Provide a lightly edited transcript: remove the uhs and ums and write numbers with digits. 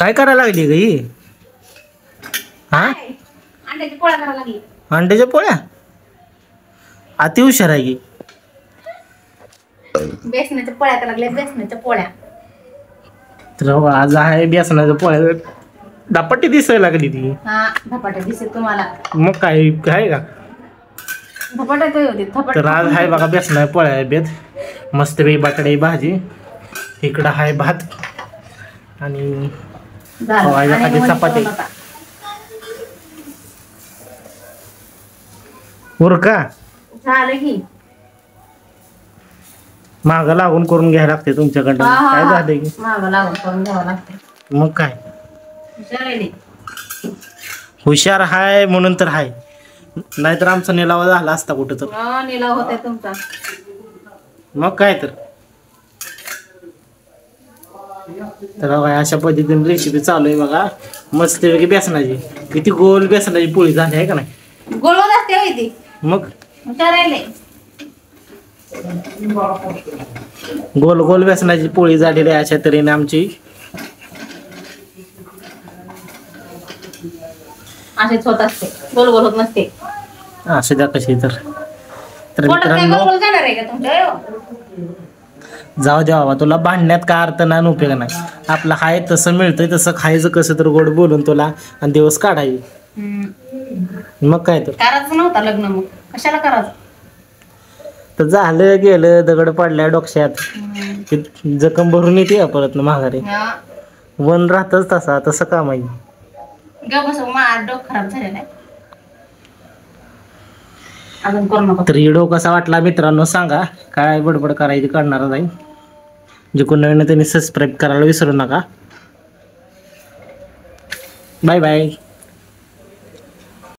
काय करायला लागली ग ही? हा, अंड्याची पोळ्या करायला लागली. अंड्याच्या पोळ्या अति हुशार आहे की. बेसनाच्या पोळ्या करायला लागल्या, बेसनाच्या पोळ्या. तर आज आहे बेसनाच्या पोळ्या. दापट्टी दिसायला लागली ती. हा, धपाटे दिसते तुम्हाला. मग काय काय का धपाटे तो होते धपाटे. तर आज आहे बघा बेसनाच्या पोळ्या आहे बेत. मस्तपैकी बटाट्याची भाजी, इकडं आहे भात आणि चपाती. उरका झालं की माग लागून करून घ्यायला लागते तुमच्याकडं. काय झालंय की मागं लागून करून घ्यावं लागते. मग काय हुशार हुशार हाय म्हणून तर हाय, नाहीतर आमचा निलावा झाला असता कुठं तर. निलाव होते तुमचा. मग काय तर बघा अशा पद्धतीने रेसिपी चालू आहे बघा. मस्त वेगळी बेसनाची, किती गोल बेसनाची पोळी झाली आहे का नाही. गोल असते होय ती. मग विचारायले गोल गोल बेसनाची पोळी झालेली आहे अशा तऱ्हेने आमची. असेच होत असते, गोल गोल होत नसते. असं द्या कशी तर मित्रांनो गोल जाणार आहे का तुमच्या? जाऊ द्या बाबा, तुला भांडण्यात काय अर्थ नाही, उपयोग नाही. आपलं हाय तसं मिळतंय तसं खायचं कसं तर गोड बोलून तुला आणि दिवस काढायचे. मग काय तर करायचं नव्हता लग्न, मग कशाला करायचं. तर झालं गेलं, दगड पडल्या डोक्यात, जखम भरून येते परत माघारी. वन राहतच तसा, तसं काम आहे. बस माझं डोकं खराब झालेलं आहे. अजून करू नका. तर व्हिडिओ कसा वाटला मित्रांनो सांगा. काय बडबड करायची करणार नाही. जे कोण नवीन त्यांनी सबस्क्राईब करायला विसरू नका. Bye bye.